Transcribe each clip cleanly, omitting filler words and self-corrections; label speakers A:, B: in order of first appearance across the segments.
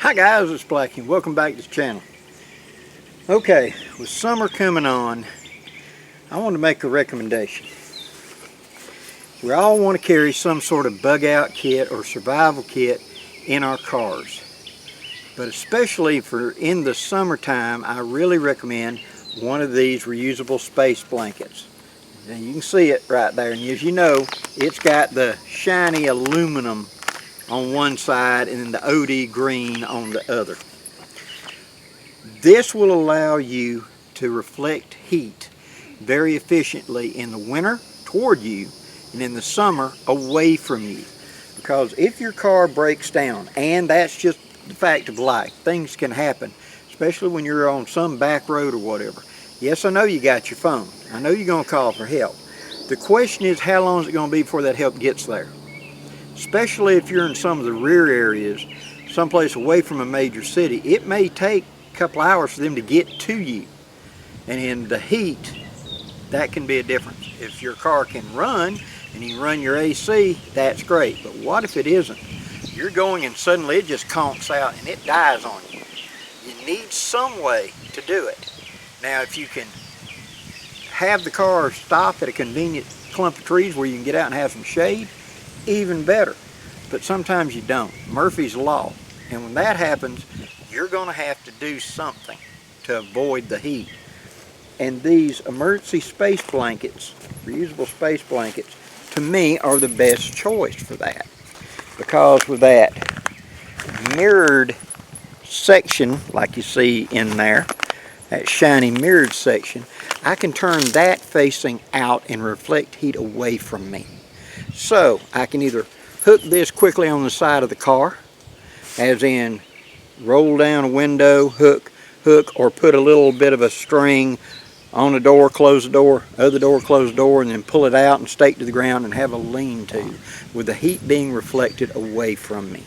A: Hi guys, it's Blackie. Welcome back to the channel. Okay, with summer coming on, I want to make a recommendation. We all want to carry some sort of bug out kit or survival kit in our cars. But especially for in the summertime, I really recommend one of these reusable space blankets. And you can see it right there, and as you know, it's got the shiny aluminum on one side and then the OD green on the other. This will allow you to reflect heat very efficiently in the winter toward you and in the summer away from you. Because if your car breaks down, and that's just the fact of life, things can happen, especially when you're on some back road or whatever. Yes, I know you got your phone. I know you're going to call for help. The question is, how long is it going to be before that help gets there? Especially if you're in some of the rear areas, someplace away from a major city, it may take a couple hours for them to get to you. And in the heat, that can be a difference. If your car can run and you run your AC, that's great. But what if it isn't? You're going and suddenly it just conks out and it dies on you. You need some way to do it. Now, if you can have the car stop at a convenient clump of trees where you can get out and have some shade, even better. But sometimes you don't. Murphy's Law. And when that happens, you're going to have to do something to avoid the heat. And these emergency space blankets, reusable space blankets, to me are the best choice for that. Because with that mirrored section, like you see in there, that shiny mirrored section, I can turn that facing out and reflect heat away from me. So I can either hook this quickly on the side of the car, as in roll down a window, hook, or put a little bit of a string on the door, close the door, other door, close the door, and then pull it out and stake to the ground and have a lean-to with the heat being reflected away from me.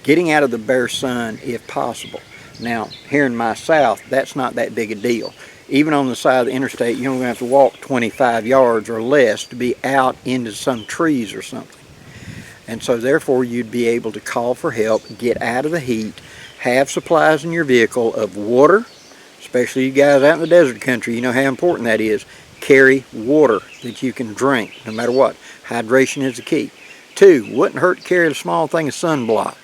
A: Getting out of the bare sun if possible. Now, here in my south, that's not that big a deal. Even on the side of the interstate, you're only going to have to walk 25 yards or less to be out into some trees or something. And so therefore you'd be able to call for help, get out of the heat, have supplies in your vehicle of water, especially you guys out in the desert country, you know how important that is. Carry water that you can drink no matter what. Hydration is the key. 2, wouldn't hurt to carry a small thing of sunblock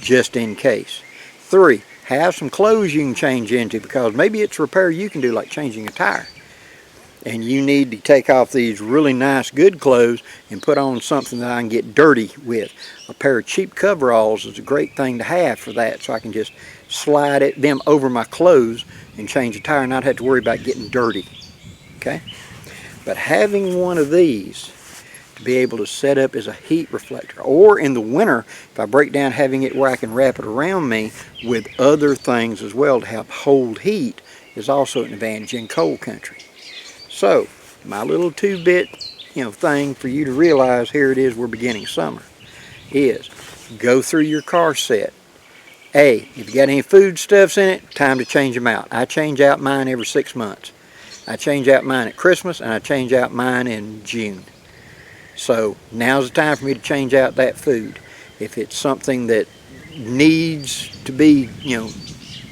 A: just in case. 3, have some clothes you can change into, because maybe it's a repair you can do, like changing a tire. And you need to take off these really nice good clothes and put on something that I can get dirty with. A pair of cheap coveralls is a great thing to have for that, so I can just slide them over my clothes and change a tire and not have to worry about getting dirty. Okay? But having one of these to be able to set up as a heat reflector, or in the winter, if I break down, having it where I can wrap it around me with other things as well to help hold heat, is also an advantage in cold country. So my little 2-bit thing for you to realize, here it is, we're beginning summer, is go through your car set. If you got any foodstuffs in it, time to change them out. I change out mine every 6 months. I change out mine at Christmas, and I change out mine in June. So now's the time for me to change out that food. If it's something that needs to be,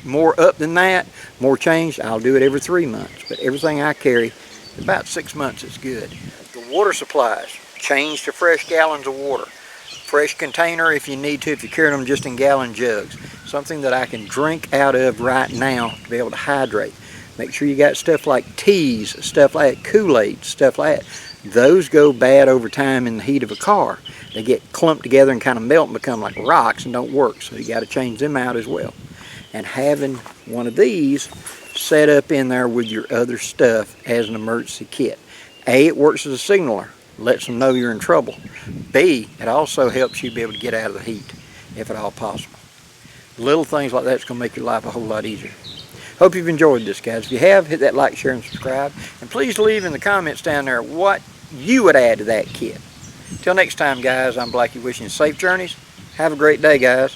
A: more up than that, more changed, I'll do it every 3 months. But everything I carry, about 6 months is good. The water supplies, change to fresh gallons of water. Fresh container if you need to, if you're carrying them just in gallon jugs. Something that I can drink out of right now to be able to hydrate. Make sure you got stuff like teas, stuff like Kool-Aid, stuff like that. Those go bad over time in the heat of a car. They get clumped together and kind of melt and become like rocks and don't work. So you got to change them out as well. And having one of these set up in there with your other stuff as an emergency kit. A, it works as a signaler. Lets them know you're in trouble. B, it also helps you be able to get out of the heat if at all possible. Little things like that's going to make your life a whole lot easier. Hope you've enjoyed this, guys. If you have, hit that like, share, and subscribe. And please leave in the comments down there what you would add to that kit. Till next time, guys, I'm Blackie wishing you safe journeys. Have a great day, guys.